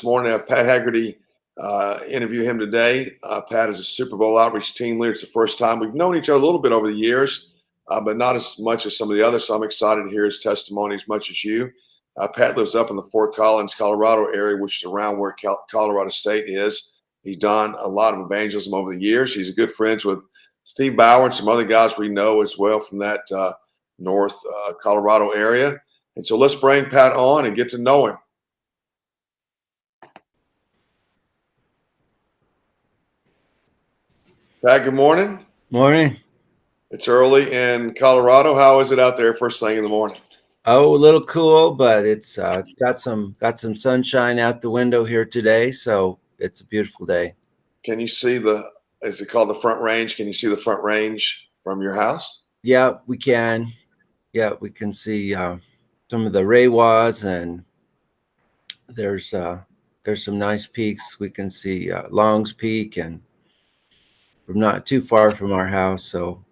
morning. I have Pat Hegarty interview him today. Pat is a Super Bowl outreach team leader. It's the first time we've known each other a little bit over the years, but not as much as some of the others. So I'm excited to hear his testimony as much as you. Pat lives up in the Fort Collins, Colorado area, which is around where Colorado State is. He's done a lot of evangelism over the years. He's a good friends with Steve Bauer and some other guys we know as well from that North Colorado area. And so let's bring Pat on and get to know him. Pat, good morning. Morning. It's early in Colorado. How is it out there first thing in the morning? Oh, a little cool, but it's got some sunshine out the window here today, so it's a beautiful day. Can you see is it called the Front Range? Can you see the Front Range from your house? Yeah, we can. Yeah, we can see some of the Raywas, and there's some nice peaks. We can see Long's Peak, and we're not too far from our house, so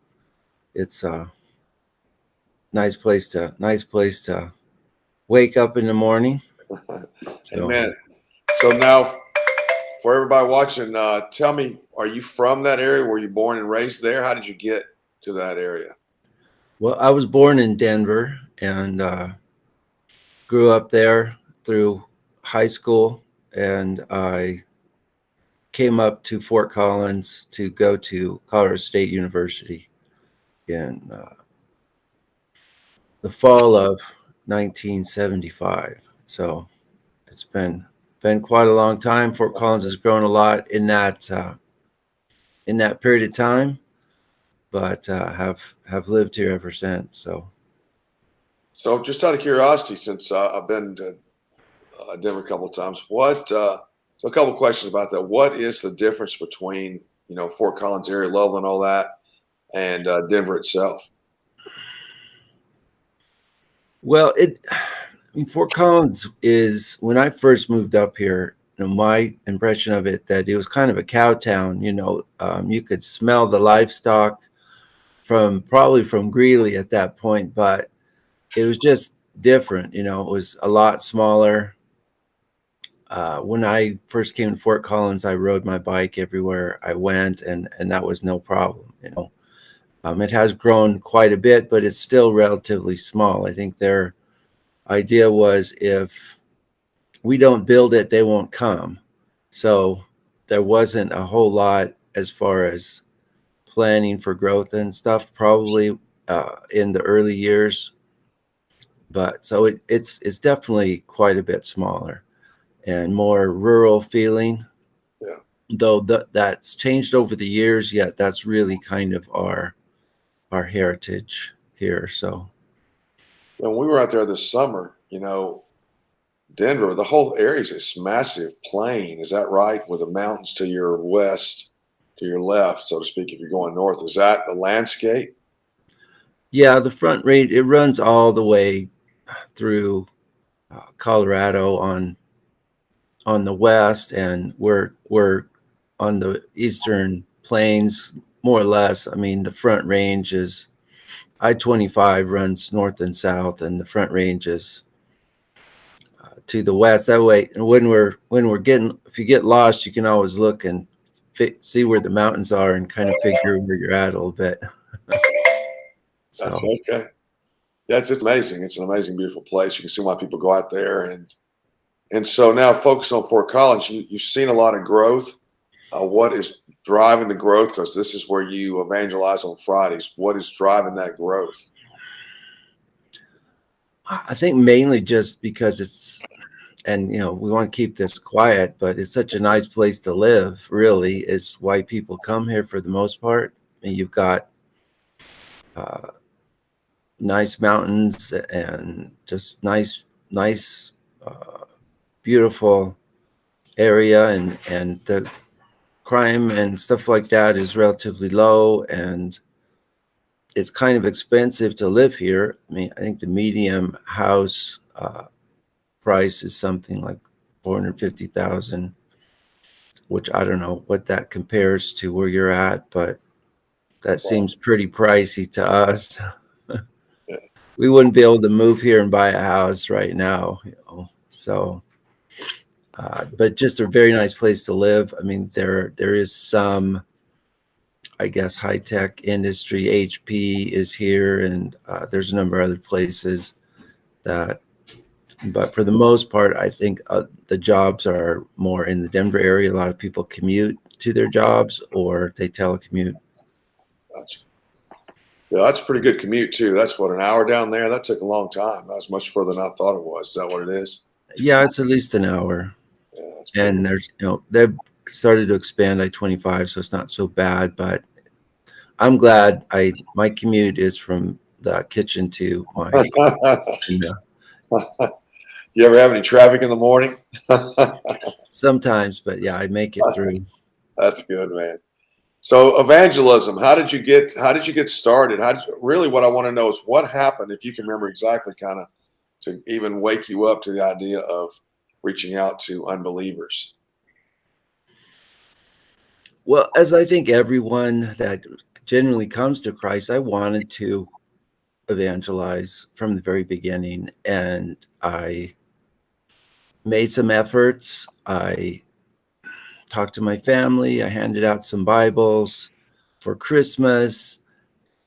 it's a nice place to wake up in the morning. Amen. So now, for everybody watching, tell me, are you from that area? Were you born and raised there? How did you get to that area? Well, I was born in Denver and grew up there through high school, and I came up to Fort Collins to go to Colorado State University in the fall of 1975. So it's been quite a long time. Fort Collins has grown a lot in that period of time, but have lived here ever since. So just out of curiosity, since I've been to Denver a couple of times, so a couple of questions about that. What is the difference between, Fort Collins area, Loveland, all that, and Denver itself? Well, Fort Collins is, when I first moved up here, my impression of it, that it was kind of a cow town. You could smell the livestock probably from Greeley at that point, but it was just different. It was a lot smaller. When I first came to Fort Collins, I rode my bike everywhere I went, and that was no problem. It has grown quite a bit, but it's still relatively small. I think their idea was, if we don't build it, they won't come. So there wasn't a whole lot as far as planning for growth and stuff, probably in the early years. But so it's definitely quite a bit smaller and more rural feeling. Yeah. Though that's changed over the years, yet that's really kind of our heritage here. So when we were out there this summer, Denver, the whole area is this massive plain. Is that right? With the mountains to your west, to your left, so to speak, if you're going north. Is that the landscape? Yeah, the Front Range, it runs all the way through Colorado on the west, and we're on the eastern plains, more or less. I mean, the Front Range is I-25 runs north and south, and the Front Range is to the west. That way, and if you get lost, you can always look and see where the mountains are and kind of figure where you're at a little bit. So. Okay. Yeah, it's amazing. It's an amazing, beautiful place. You can see why people go out there. And so now, focus on Fort Collins. You've seen a lot of growth. What is driving the growth? Because this is where you evangelize on Fridays. What is driving that growth? I think mainly just because we want to keep this quiet, but it's such a nice place to live, really, is why people come here for the most part. And you've got nice mountains and just nice, beautiful area, and the crime and stuff like that is relatively low, and it's kind of expensive to live here. I mean, I think the medium house price is something like $450,000, which I don't know what that compares to where you're at, but that seems pretty pricey to us. We wouldn't be able to move here and buy a house right now, So but just a very nice place to live. I mean, there is some, I guess, high tech industry. HP is here, and there's a number of other places that. But for the most part, I think the jobs are more in the Denver area. A lot of people commute to their jobs, or they telecommute. Gotcha. Yeah, that's a pretty good commute too. That's what, an hour down there? That took a long time. That was much further than I thought it was. Is that what it is? Yeah, it's at least an hour. Yeah, that's And there's, they've started to expand I-25, so it's not so bad. But I'm glad my commute is from the kitchen to my and, You ever have any traffic in the morning? sometimes, but yeah, I make it through. That's good, man. So evangelism, how did you get started? Really what I want to know is what happened, if you can remember exactly, kind of to even wake you up to the idea of reaching out to unbelievers. Well, as I think everyone that genuinely comes to Christ, I wanted to evangelize from the very beginning, and I made some efforts. I talked to my family. I handed out some Bibles for Christmas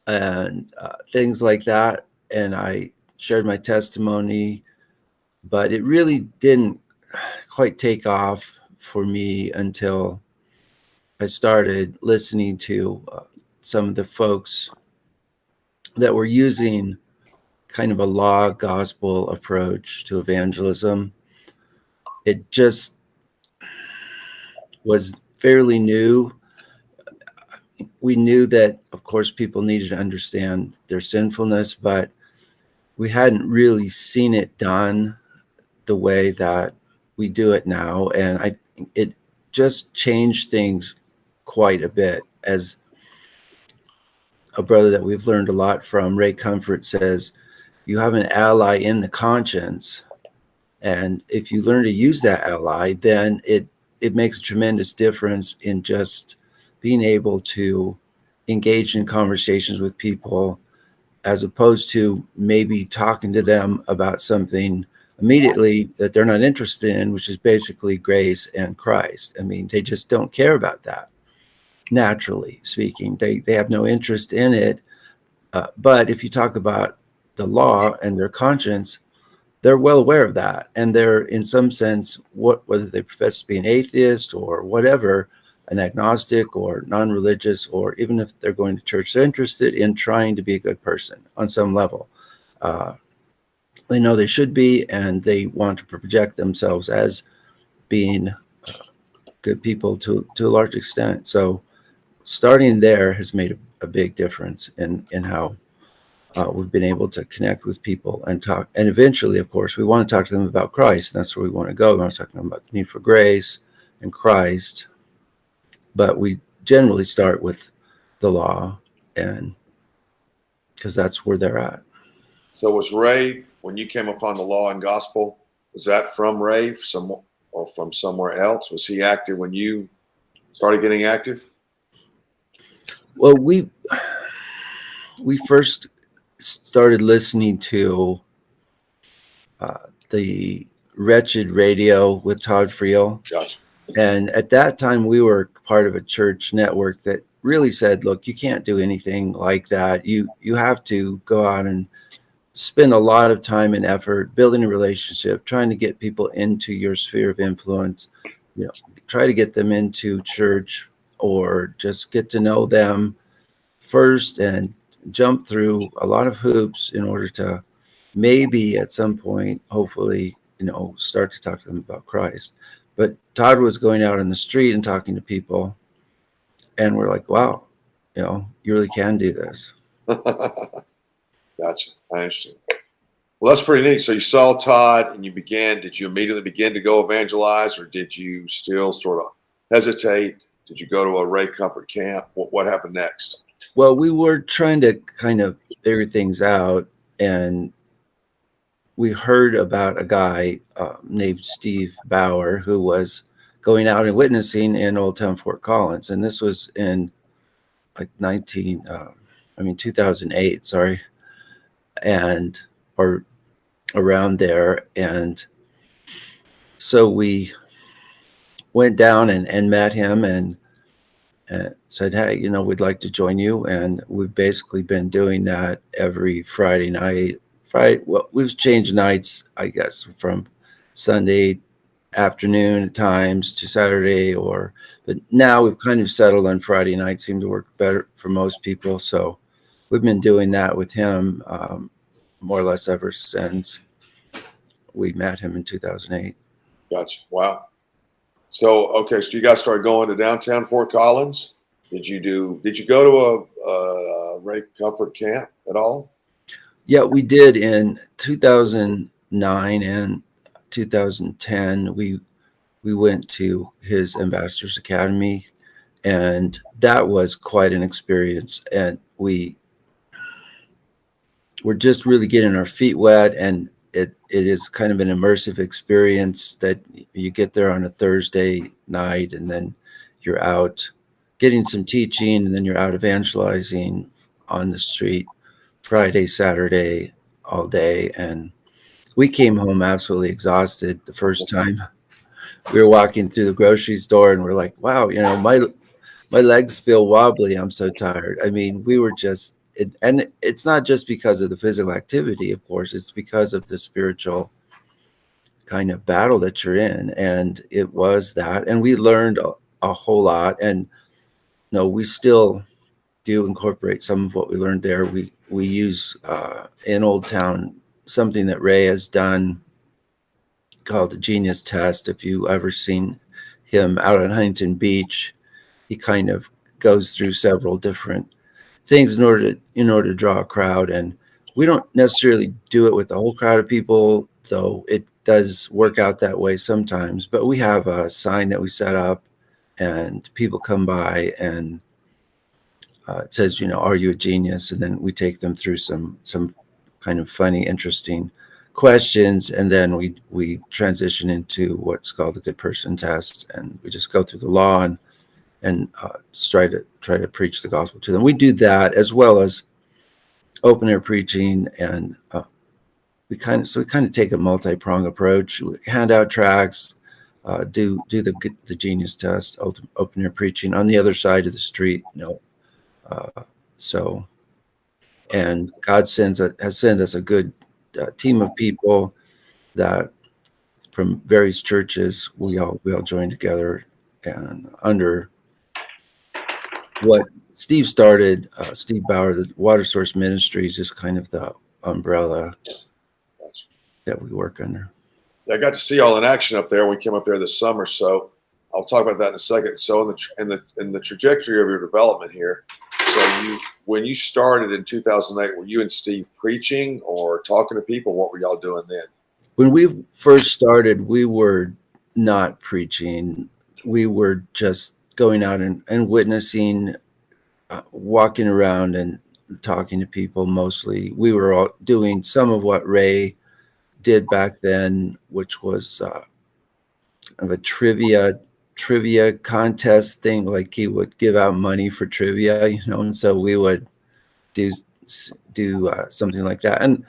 and things like that, and I shared my testimony, but it really didn't quite take off for me until I started listening to some of the folks that were using kind of a law gospel approach to evangelism. It just was fairly new. We knew that, of course, people needed to understand their sinfulness, but we hadn't really seen it done the way that we do it now. And it just changed things quite a bit. As a brother that we've learned a lot from, Ray Comfort, says, you have an ally in the conscience. And if you learn to use that ally, then it makes a tremendous difference in just being able to engage in conversations with people, as opposed to maybe talking to them about something immediately that they're not interested in, which is basically grace and Christ. I mean, they just don't care about that. Naturally speaking, they have no interest in it. But if you talk about the law and their conscience, they're well aware of that. And they're, in some sense, whether they profess to be an atheist or whatever, an agnostic or non-religious, or even if they're going to church, they're interested in trying to be a good person on some level. They know they should be, and they want to project themselves as being good people to a large extent. So starting there has made a big difference in how we've been able to connect with people and talk. And eventually, of course, we want to talk to them about Christ. And that's where we want to go. We want to talk to them about the need for grace and Christ. But we generally start with the law, and because that's where they're at. So was Ray, when you came upon the law and gospel, was that from Ray or from somewhere else? Was he active when you started getting active? Well, we first started listening to the Wretched Radio with Todd Friel. Gotcha. And at that time, we were part of a church network that really said, look, you can't do anything like that. You have to go out and spend a lot of time and effort building a relationship, trying to get people into your sphere of influence, try to get them into church, or just get to know them first and jump through a lot of hoops in order to maybe at some point, hopefully, start to talk to them about Christ. But Todd was going out in the street and talking to people, and we're like, wow, you really can do this. Gotcha. I understand. Well, that's pretty neat. So you saw Todd and did you immediately begin to go evangelize, or did you still sort of hesitate? Did you go to a Ray Comfort camp? What happened next? Well, we were trying to kind of figure things out, and we heard about a guy named Steve Bauer who was going out and witnessing in Old Town Fort Collins. And this was in like 2008, sorry. Or around there. And so we went down and met him and said, hey, we'd like to join you. And we've basically been doing that every Friday night. Well, we've changed nights, I guess, from Sunday afternoon at times to Saturday, but now we've kind of settled on Friday night. Seem to work better for most people. So we've been doing that with him more or less ever since we met him in 2008. Gotcha. Wow. So, okay, so you guys started going to downtown Fort Collins. Did you go to a Ray Comfort camp at all? Yeah, we did in 2009 and 2010. We went to his Ambassadors Academy, and that was quite an experience. And we're just really getting our feet wet, and it is kind of an immersive experience that you get there on a Thursday night, and then you're out getting some teaching, and then you're out evangelizing on the street Friday, Saturday, all day. And we came home absolutely exhausted the first time. We were walking through the grocery store, and we're like, wow, my legs feel wobbly. I'm so tired. I mean, we were just, and it's not just because of the physical activity, of course, it's because of the spiritual kind of battle that you're in. And it was that. And we learned a whole lot. And we still do incorporate some of what we learned there. We use in Old Town something that Ray has done called the Genius Test. If you ever seen him out on Huntington Beach, he kind of goes through several different things in order to draw a crowd. And we don't necessarily do it with a whole crowd of people, though it does work out that way sometimes. But we have a sign that we set up, and people come by, and it says, are you a genius? And then we take them through some kind of funny, interesting questions, and then we transition into what's called the good person test, and we just go through the law and try to preach the gospel to them. We do that as well as open air preaching, and we kind of take a multi-prong approach. We hand out tracts, do the genius test, open air preaching on the other side of the street. So, and God has sent us a good team of people that from various churches. We all join together, and under what Steve started, Steve Bauer, the Water Source Ministries is kind of the umbrella that we work under. I got to see all in action up there. We came up there this summer, so I'll talk about that in a second. So in the trajectory of your development here, so when you started in 2008, were you and Steve preaching or talking to people? What were y'all doing then? When we first started, we were not preaching. We were just going out and witnessing, walking around and talking to people mostly. We were all doing some of what Ray did back then, which was of a trivia contest thing. Like he would give out money for trivia, and so we would do something like that, and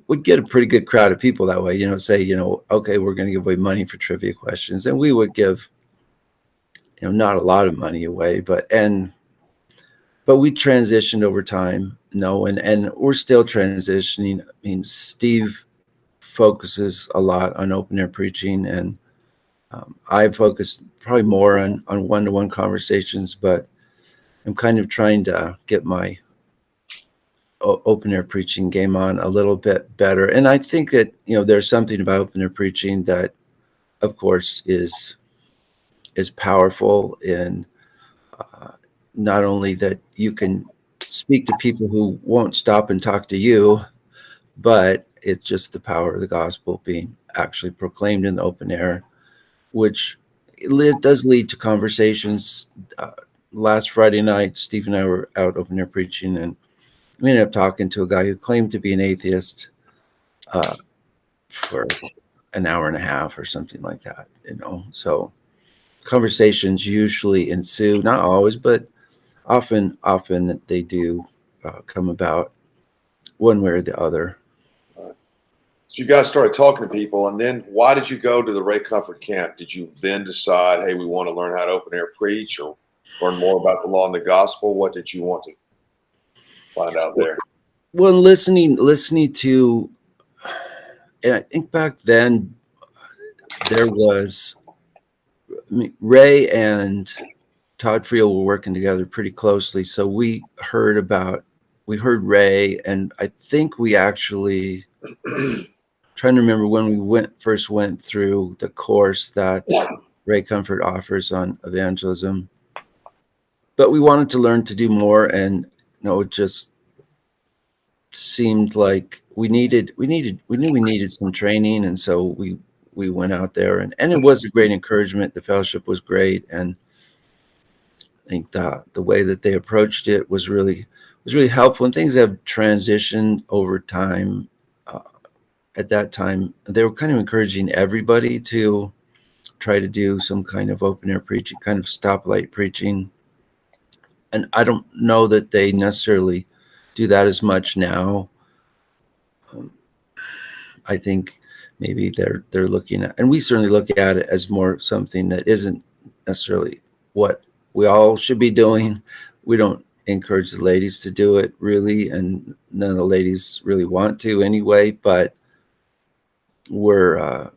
would get a pretty good crowd of people that way. Say, okay, we're going to give away money for trivia questions, and we would give, not a lot of money away, but we transitioned over time, and we're still transitioning. I mean, Steve focuses a lot on open air preaching, and I focus probably more on one-to-one conversations, but I'm kind of trying to get my open air preaching game on a little bit better. And I think that, there's something about open air preaching that, of course, is powerful in not only that you can speak to people who won't stop and talk to you, but it's just the power of the gospel being actually proclaimed in the open air, which does lead to conversations. Last Friday night, Steve and I were out open air preaching, and we ended up talking to a guy who claimed to be an atheist for an hour and a half or something like that, So conversations usually ensue, not always, but often they do come about one way or the other. So you guys started talking to people, and then why did you go to the Ray Comfort camp? Did you then decide, hey, we want to learn how to open air preach or learn more about the law and the gospel? What did you want to find out there? Well, listening to, and I think back then there was, I mean, Ray and Todd Friel were working together pretty closely. So we heard Ray, and I think we actually, trying to remember when we first went through the course that Ray Comfort offers on evangelism. But we wanted to learn to do more, and it just seemed like we knew we needed some training, and so we went out there, and it was a great encouragement. The fellowship was great, and I think the way that they approached it was really helpful. And things have transitioned over time. At that time, they were kind of encouraging everybody to try to do some kind of open air preaching, kind of stoplight preaching. And I don't know that they necessarily do that as much now. I think maybe they're looking at, and we certainly look at it as more something that isn't necessarily what we all should be doing. We don't encourage the ladies to do it really, and none of the ladies really want to anyway, but I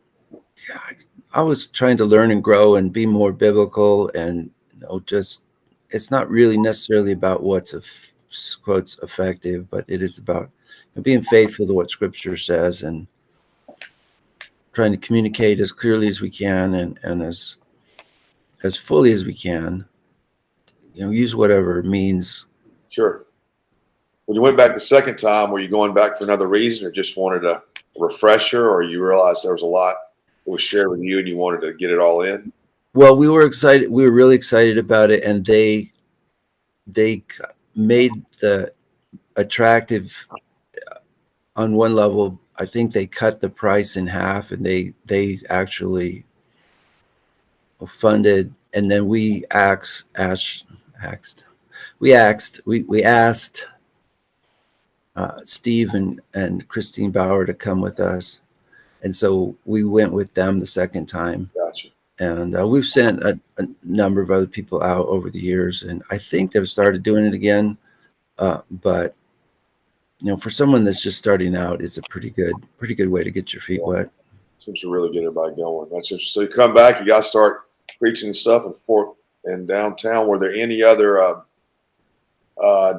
was trying to learn and grow and be more biblical, and just it's not really necessarily about what's quotes effective, but it is about being faithful to what Scripture says and trying to communicate as clearly as we can and as fully as we can. Use whatever means. Sure. When you went back the second time, were you going back for another reason, or just wanted a refresher, or you realized there was a lot that was shared with you and you wanted to get it all in? Well, we were excited. We were really excited about it, and they made the attractive on one level. I think they cut the price in half, and they actually funded. And then we asked Steve and Christine Bauer to come with us, and so we went with them the second time. Gotcha. And we've sent a number of other people out over the years, and I think they've started doing it again. But for someone that's just starting out, it's a pretty good way to get your feet wet. Seems to really get everybody going. That's interesting. So you come back, you got to start preaching and stuff in downtown. Were there any other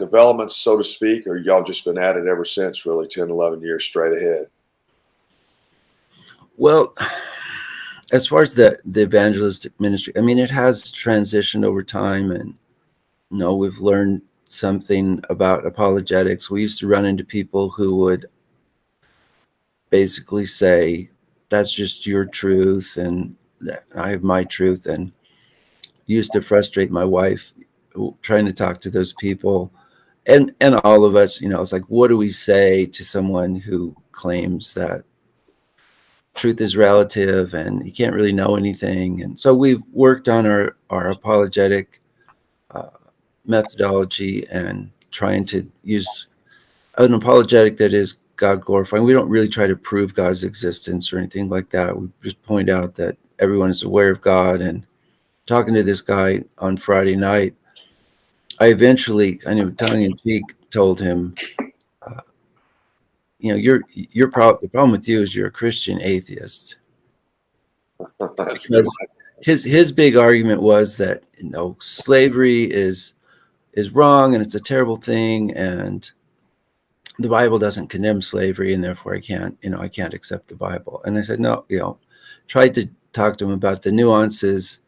developments, so to speak, or y'all just been at it ever since, really 10, 11 years straight ahead? Well, as far as the evangelistic ministry, I mean, it has transitioned over time, and we've learned something about apologetics. We used to run into people who would basically say, that's just your truth and I have my truth, and used to frustrate my wife trying to talk to those people, and all of us. It's like, what do we say to someone who claims that truth is relative and you can't really know anything? And so we've worked on our apologetic methodology and trying to use an apologetic that is God glorifying. We don't really try to prove God's existence or anything like that. We just point out that everyone is aware of God. And talking to this guy on Friday night, I eventually, kind of tongue in cheek, told him, the problem with you is you're a Christian atheist. Because his big argument was that slavery is wrong and it's a terrible thing, and the Bible doesn't condemn slavery, and therefore I can't accept the Bible. And I said, no, tried to talk to him about the nuances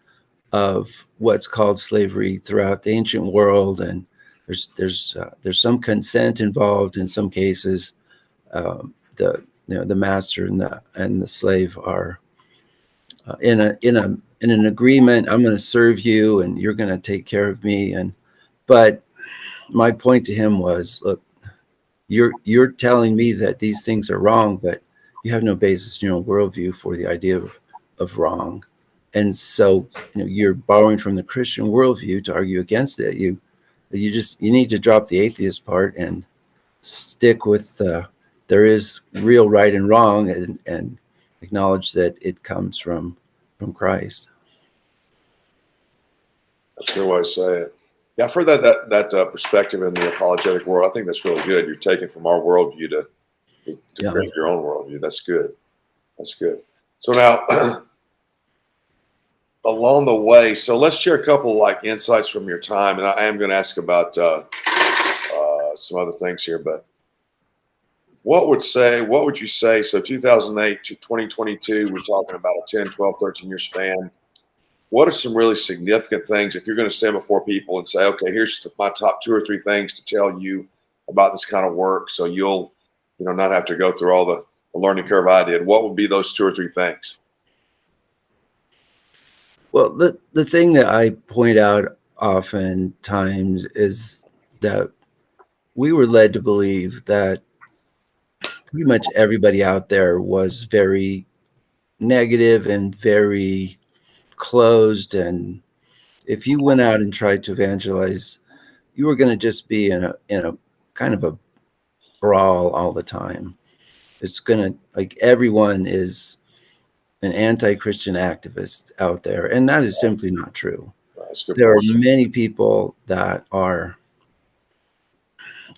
of what's called slavery throughout the ancient world, and there's some consent involved in some cases. The master and the slave are in an agreement. I'm going to serve you, and you're going to take care of me. But my point to him was, look, you're telling me that these things are wrong, but you have no basis in your own worldview for the idea of wrong. And so, you're borrowing from the Christian worldview to argue against it. You need to drop the atheist part and stick with the there is real right and wrong, and acknowledge that it comes from Christ. That's a good way to say it. Yeah, I've heard that perspective in the apologetic world. I think that's really good. You're taking from our worldview to Yeah. create your own worldview. That's good. That's good. So now, along the way, so let's share a couple like insights from your time, and I am going to ask about some other things here. But what would you say? So 2008 to 2022, we're talking about a 10, 12, 13-year span. What are some really significant things if you're going to stand before people and say, okay, here's my top 2 or 3 things to tell you about this kind of work, so you'll, not have to go through all the learning curve I did. What would be those 2 or 3 things? Well, the thing that I point out oftentimes is that we were led to believe that pretty much everybody out there was very negative and very closed, and if you went out and tried to evangelize, you were going to just be in a kind of a brawl all the time. It's going to, like, everyone is an anti-Christian activist out there, and that is simply not true. There are many people that are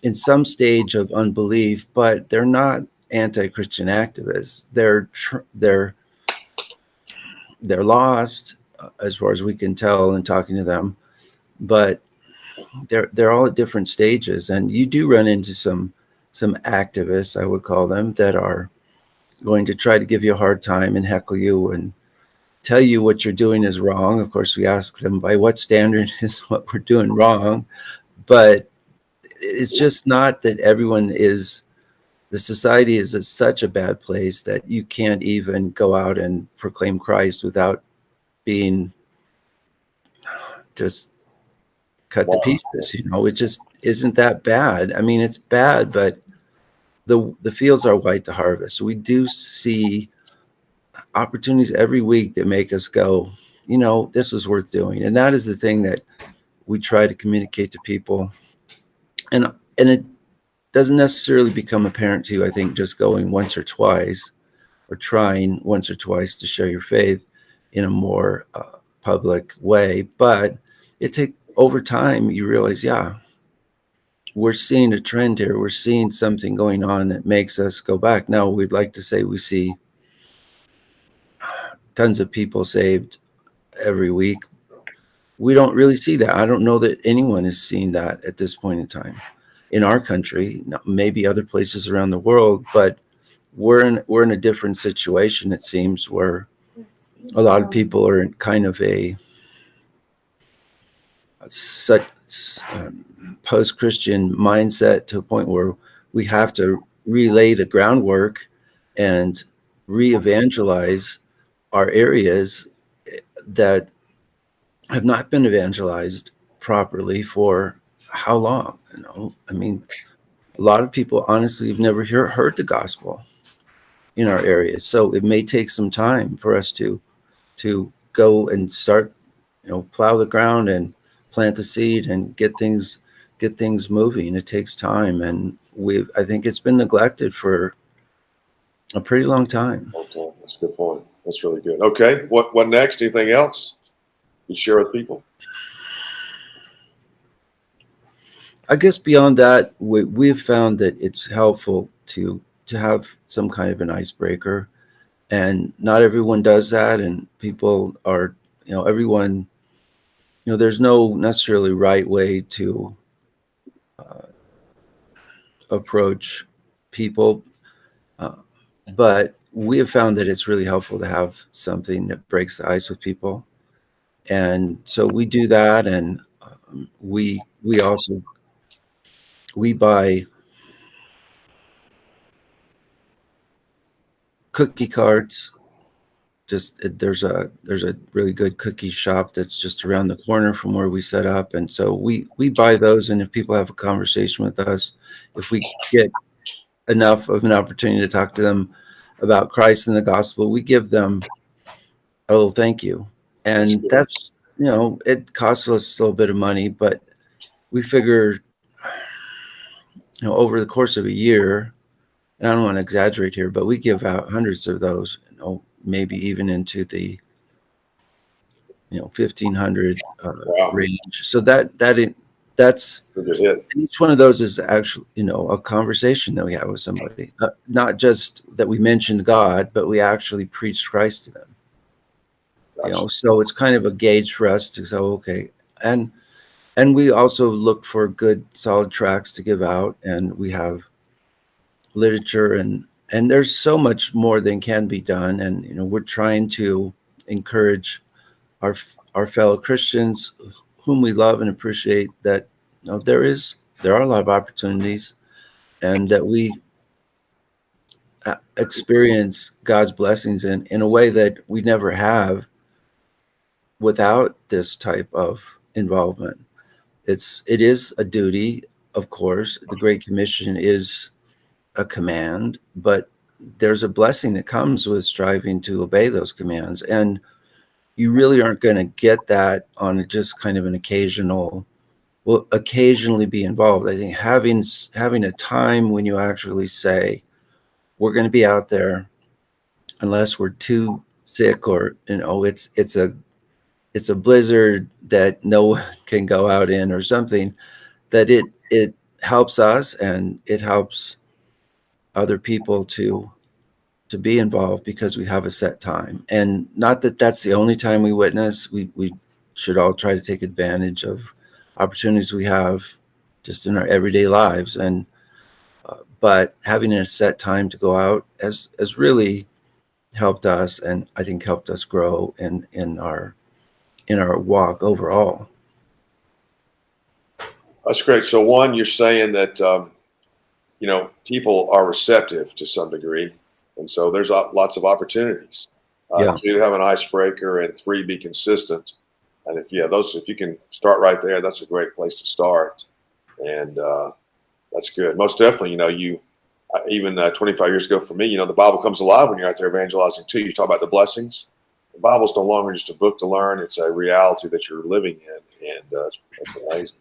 in some stage of unbelief, but they're not anti-Christian activists. They're lost, as far as we can tell in talking to them, but they're all at different stages. And you do run into some activists, I would call them, that are going to try to give you a hard time and heckle you and tell you what you're doing is wrong. Of course, we ask them, by what standard is what we're doing wrong? But it's just not that everyone is. The society is such a bad place that you can't even go out and proclaim Christ without being just cut to pieces. It just isn't that bad. I mean, it's bad, but the fields are white to harvest. So we do see opportunities every week that make us go, this was worth doing. And that is the thing that we try to communicate to people. And it doesn't necessarily become apparent to you, I think, just going once or twice or trying once or twice to share your faith in a more public way. But over time, you realize, we're seeing a trend here. We're seeing something going on that makes us go back. Now, we'd like to say we see tons of people saved every week. We don't really see that. I don't know that anyone is seeing that at this point in time in our country, maybe other places around the world, but we're in a different situation, it seems, where a lot of people are in kind of a such post-Christian mindset, to a point where we have to relay the groundwork and re-evangelize our areas that have not been evangelized properly for how long? I mean, a lot of people honestly have never heard the gospel in our areas. So it may take some time for us to go and start, plow the ground and plant the seed and get things moving. It takes time, and I think it's been neglected for a pretty long time. Okay, that's a good point. That's really good. Okay, what next? Anything else you share with people? I guess beyond that, we've found that it's helpful to have some kind of an icebreaker, and not everyone does that. And people are, everyone, there's no necessarily right way to approach people, but we have found that it's really helpful to have something that breaks the ice with people, and so we do that. And we also buy cookie cards. Just there's a really good cookie shop that's just around the corner from where we set up, and so we buy those. And if people have a conversation with us, if we get enough of an opportunity to talk to them about Christ and the gospel, we give them a little thank you. And that's, it costs us a little bit of money, but we figure, over the course of a year, and I don't want to exaggerate here, but we give out hundreds of those, maybe even into the 1,500 Wow, range. So that's a good hit. each one of those is actually a conversation that we have with somebody, not just that we mentioned God, but we actually preached Christ to them. Gotcha. So it's kind of a gauge for us to say, okay, and we also look for good solid tracts to give out, and we have literature, and there's so much more than can be done, and we're trying to encourage our our fellow Christians whom we love and appreciate, that there are a lot of opportunities, and that we experience God's blessings in a way that we never have without this type of involvement. It is a duty, of course. The Great Commission is a command, but there's a blessing that comes with striving to obey those commands. And you really aren't going to get that on just kind of an occasionally be involved. I think having a time when you actually say, we're going to be out there unless we're too sick, or it's a blizzard that no one can go out in or something, that it helps us, and it helps other people to be involved, because we have a set time. And not that that's the only time we witness. We should all try to take advantage of opportunities we have just in our everyday lives. And but having a set time to go out has really helped us, and I think helped us grow in our walk overall. That's great. So one, you're saying that people are receptive to some degree, and so there's lots of opportunities. Yeah. Two, have an icebreaker, and three, be consistent. And if you can start right there, that's a great place to start. And that's good. Most definitely, even 25 years ago for me, the Bible comes alive when you're out there evangelizing too. You talk about the blessings. The Bible's no longer just a book to learn; it's a reality that you're living in, and it's amazing.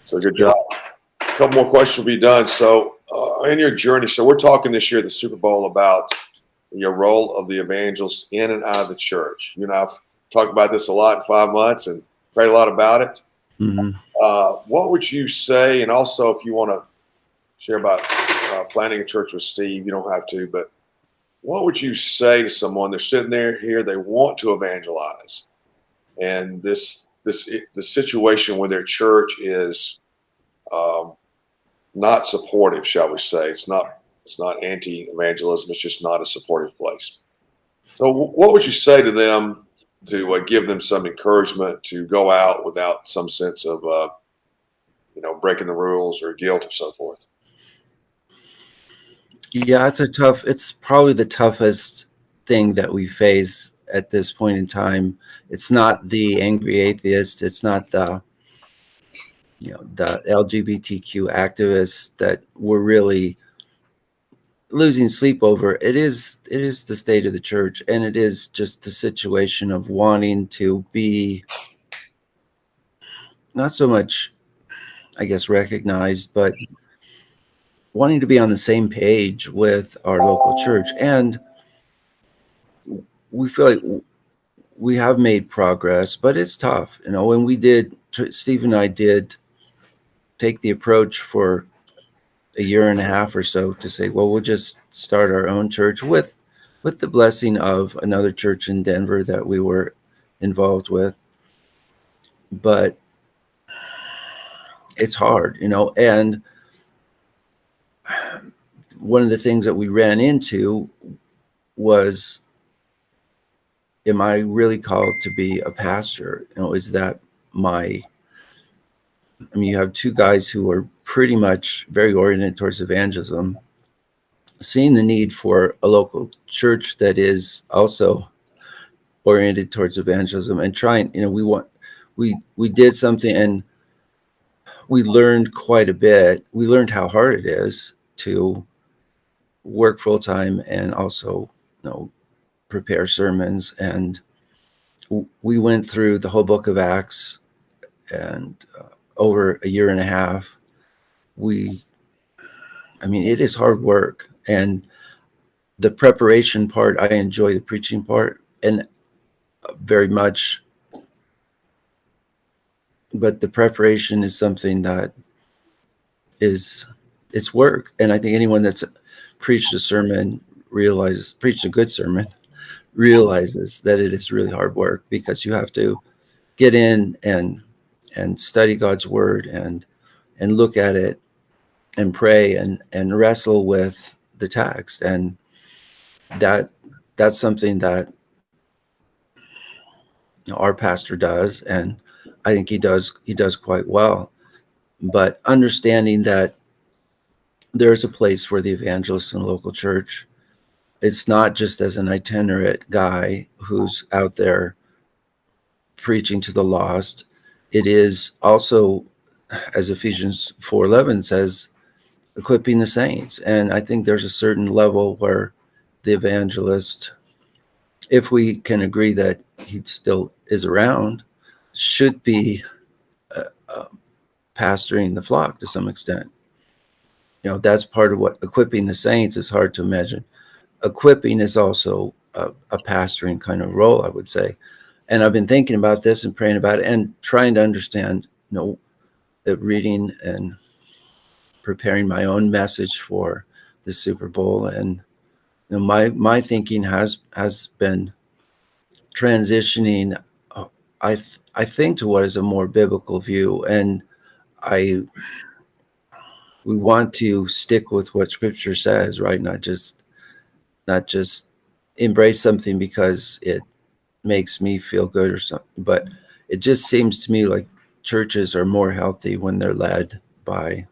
So good Yeah. job. A couple more questions will be done. So, in your journey, so we're talking this year at the Super Bowl about your role of the evangelist in and out of the church. You and I've talked about this a lot in 5 months and prayed a lot about it. Mm-hmm. What would you say? And also, if you want to share about planning a church with Steve, you don't have to, but what would you say to someone? They're sitting there here, they want to evangelize, and the situation where their church is um, not supportive, shall we say? It's not anti-evangelism. It's just not a supportive place. So, what would you say to them to give them some encouragement to go out without some sense of breaking the rules or guilt or so forth? Yeah, it's probably the toughest thing that we face at this point in time. It's not the angry atheist. It's not the LGBTQ activists that we're really losing sleep over. It is the state of the church, and it is just the situation of wanting to be not so much, I guess, recognized, but wanting to be on the same page with our local church. And we feel like we have made progress, but it's tough. When Steve and I did take the approach for a year and a half or so to say, well, we'll just start our own church with the blessing of another church in Denver that we were involved with. But it's hard, and one of the things that we ran into was, am I really called to be a pastor? Is that you have two guys who are pretty much very oriented towards evangelism, seeing the need for a local church that is also oriented towards evangelism, and trying, we did something, and we learned quite a bit. We learned how hard it is to work full time and also, prepare sermons. And we went through the whole book of Acts, and over a year and a half, we I mean, it is hard work, and the preparation part, I enjoy the preaching part and very much, but the preparation is something that is, it's work. And I think anyone that's preached a sermon preached a good sermon realizes that it is really hard work, because you have to get in and study God's word and look at it and pray and wrestle with the text. And that's something that, you know, our pastor does, and I think he does quite well. But understanding that there's a place for the evangelist in the local church. It's not just as an itinerant guy who's out there preaching to the lost. It is also, as Ephesians 4:11 says, equipping the saints. And I think there's a certain level where the evangelist, if we can agree that he still is around, should be pastoring the flock to some extent. You know, that's part of what equipping the saints is. Hard to imagine. Equipping is also a pastoring kind of role, I would say. And I've been thinking about this and praying about it and trying to understand, you know, reading and preparing my own message for the Super Bowl. And you know, my thinking has been transitioning, I think, to what is a more biblical view. And we want to stick with what Scripture says, right? Not just embrace something because it makes me feel good or something. But it just seems to me like churches are more healthy when they're led by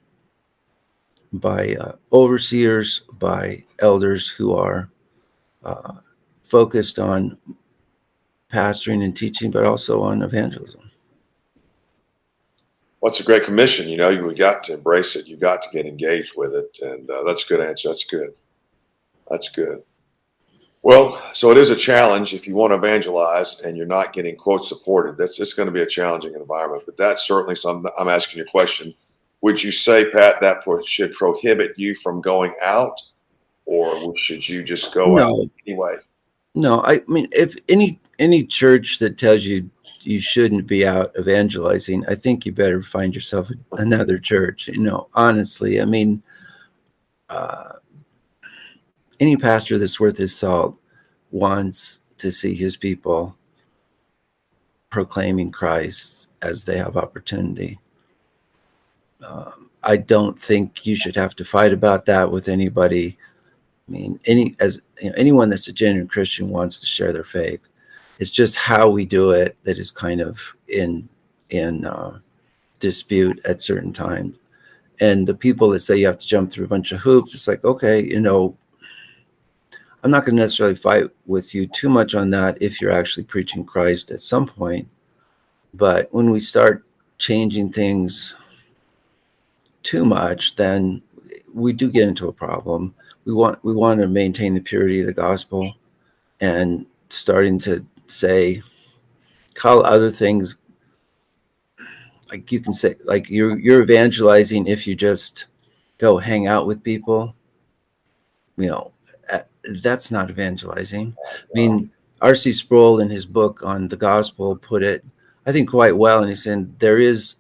overseers, by elders who are focused on pastoring and teaching, but also on evangelism. Well, it's a great commission. You know, you got to embrace it. You got to get engaged with it. And that's a good answer. That's good. That's good. Well, so it is a challenge if you want to evangelize and you're not getting, quote, supported. It's going to be a challenging environment. But that's certainly something. I'm asking you a question. Would you say, Pat, that should prohibit you from going out, or should you just go out anyway? No, I mean, if any church that tells you you shouldn't be out evangelizing, I think you better find yourself another church. You know, honestly, I mean, any pastor that's worth his salt wants to see his people proclaiming Christ as they have opportunity. I don't think you should have to fight about that with anybody. I mean, anyone that's a genuine Christian wants to share their faith. It's just how we do it that is kind of in dispute at certain times. And the people that say you have to jump through a bunch of hoops, it's like, okay, you know, I'm not going to necessarily fight with you too much on that if you're actually preaching Christ at some point. But when we start changing things too much, then we do get into a problem. We want to maintain the purity of the gospel, and starting to call other things, like you can say, like you're evangelizing if you just go hang out with people. You know, that's not evangelizing. I mean, R.C. Sproul in his book on the gospel put it, I think, quite well, and he said there is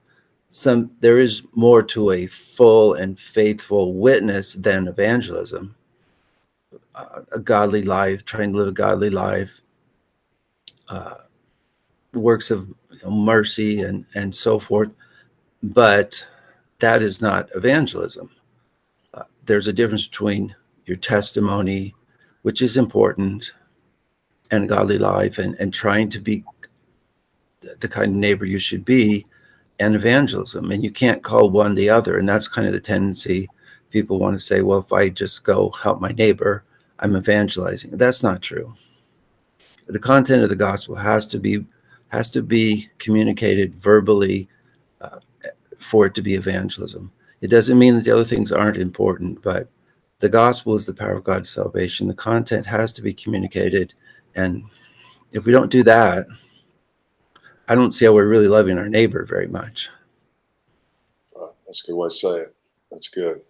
more to a full and faithful witness than evangelism. A godly life, trying to live a godly life, works of mercy and so forth, but that is not evangelism. There's a difference between your testimony, which is important, and a godly life, and trying to be the kind of neighbor you should be, and evangelism. And you can't call one the other. And that's kind of the tendency. People want to say, well, if I just go help my neighbor, I'm evangelizing. That's not true. The content of the gospel has to be communicated verbally for it to be evangelism. It doesn't mean that the other things aren't important, but the gospel is the power of God's salvation. The content has to be communicated. And if we don't do that, I don't see how we're really loving our neighbor very much. That's a good way to say it. That's good.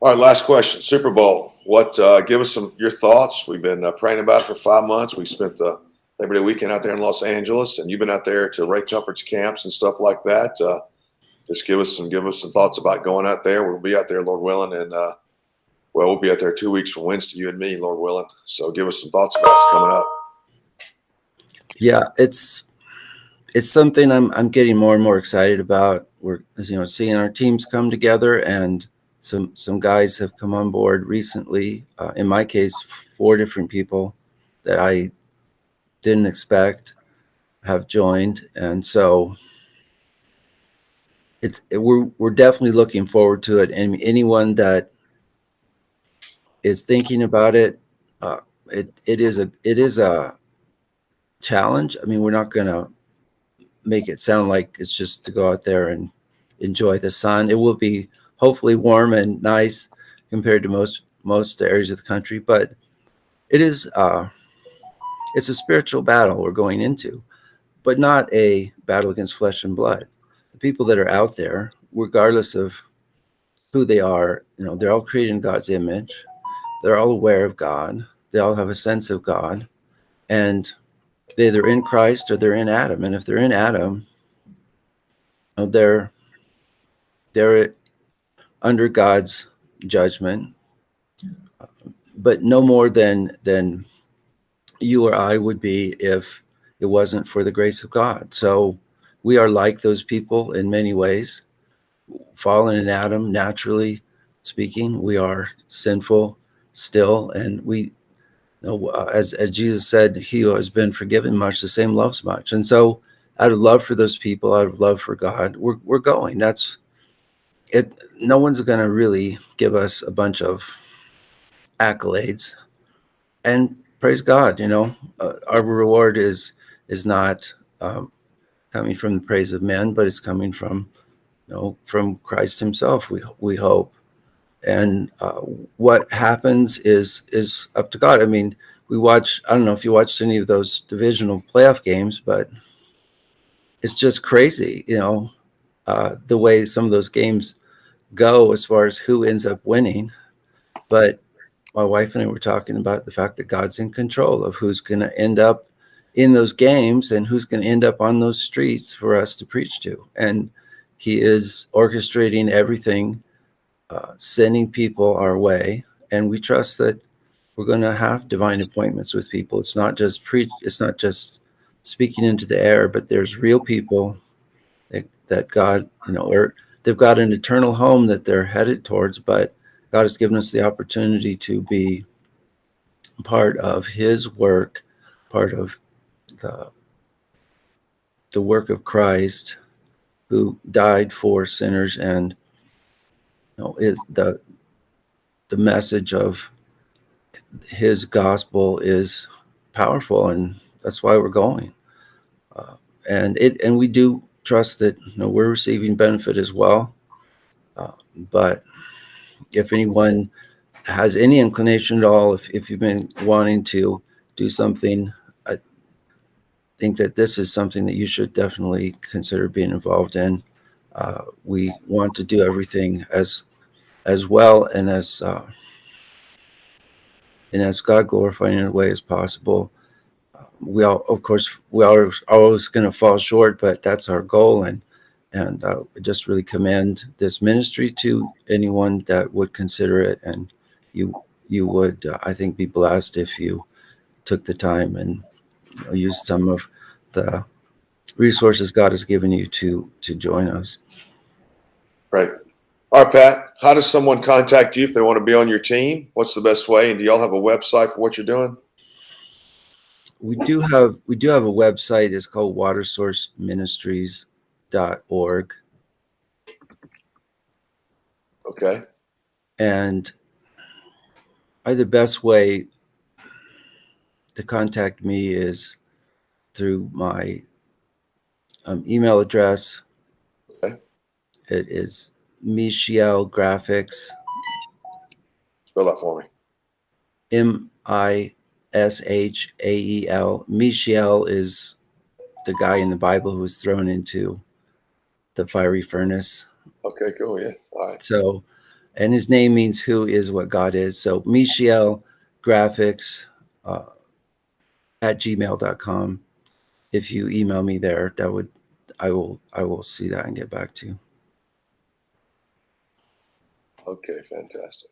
All right, last question. Super Bowl. What? Give us your thoughts. We've been praying about it for 5 months. We spent the Labor Day weekend out there in Los Angeles, and you've been out there to Ray Comfort's camps and stuff like that. Just give us some thoughts about going out there. We'll be out there, Lord willing, and we'll be out there 2 weeks from Wednesday, you and me, Lord willing. So give us some thoughts about what's coming up. Yeah, it's something I'm getting more and more excited about. We're seeing our teams come together, and some guys have come on board recently. In my case, 4 different people that I didn't expect have joined, and so we're definitely looking forward to it. And anyone that is thinking about it, it is a challenge. I mean, we're not going to make it sound like it's just to go out there and enjoy the sun. It will be hopefully warm and nice compared to most areas of the country, but it is it's a spiritual battle we're going into, but not a battle against flesh and blood. The people that are out there, regardless of who they are, they're all created in God's image. They're all aware of God. They all have a sense of God, and they're either in Christ or they're in Adam. And if they're in Adam, they're under God's judgment, but no more than you or I would be if it wasn't for the grace of God. So we are like those people in many ways. Fallen in Adam, naturally speaking, we are sinful still, and we as Jesus said, he who has been forgiven much, the same loves much. And so out of love for those people, out of love for God, we're going. That's it. No one's going to really give us a bunch of accolades, and praise God, our reward is not coming from the praise of men, but it's coming from from Christ himself, we hope. And what happens is up to God. I mean, I don't know if you watched any of those divisional playoff games, but it's just crazy, the way some of those games go as far as who ends up winning. But my wife and I were talking about the fact that God's in control of who's going to end up in those games and who's going to end up on those streets for us to preach to. And he is orchestrating everything, sending people our way. And we trust that we're going to have divine appointments with people. It's not just it's not just speaking into the air, but there's real people that God, or they've got an eternal home that they're headed towards, but God has given us the opportunity to be part of his work, part of the work of Christ, who died for sinners, and is the message of his gospel is powerful, and that's why we're going. And we do trust that we're receiving benefit as well. But if anyone has any inclination at all, if you've been wanting to do something, I think that this is something that you should definitely consider being involved in. We want to do everything as well and as God glorifying in a way as possible. We are always going to fall short, but that's our goal. And I just really commend this ministry to anyone that would consider it. And you would, I think, be blessed if you took the time and used some of the resources God has given you to join us. Right. All right, Pat, how does someone contact you if they want to be on your team? What's the best way? And do y'all have a website for what you're doing? We do have a website. It's called watersourceministries.org. Okay. And the best way to contact me is through my email address. Okay. It is Michel Graphics. Spell that for me. Mishael. Michel is the guy in the Bible who was thrown into the fiery furnace. Okay, cool. Yeah. All right. So And his name means who is what God is. So Michiel Graphics at gmail.com. If you email me there, I will see that and get back to you. Okay, fantastic.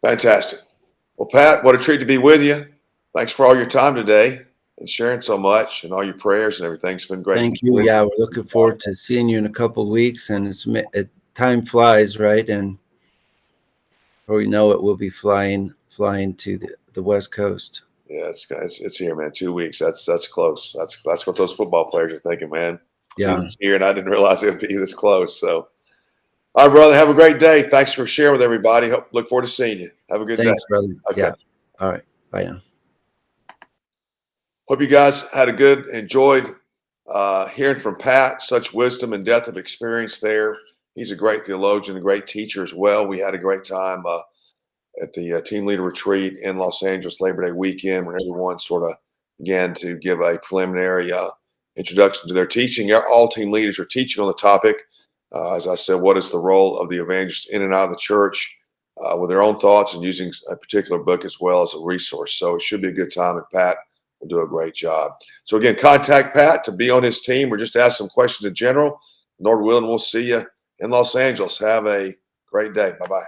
Fantastic. Well, Pat, what a treat to be with you. Thanks for all your time today and sharing so much and all your prayers and everything. It's been great. Thank you. Yeah, we're looking forward to seeing you in a couple of weeks, and time flies, right? And before we know it, we'll be flying to the West Coast. Yeah, it's here, man. 2 weeks. That's close. That's what those football players are thinking, man. Yeah. Here, and I didn't realize it would be this close. So, all right, brother. Have a great day. Thanks for sharing with everybody. Look forward to seeing you. Have a good day. Thanks, brother. Okay. Yeah. All right. Bye now. Hope you guys had enjoyed hearing from Pat. Such wisdom and depth of experience there. He's a great theologian, a great teacher as well. We had a great time at the team leader retreat in Los Angeles Labor Day weekend, when everyone sort of began to give a preliminary introduction to their teaching. All team leaders are teaching on the topic. As I said, what is the role of the evangelist in and out of the church, with their own thoughts, and using a particular book as well as a resource. So it should be a good time, and Pat will do a great job. So again, contact Pat to be on his team, or just ask some questions in general. Lord willing, we'll see you in Los Angeles. Have a great day. Bye-bye.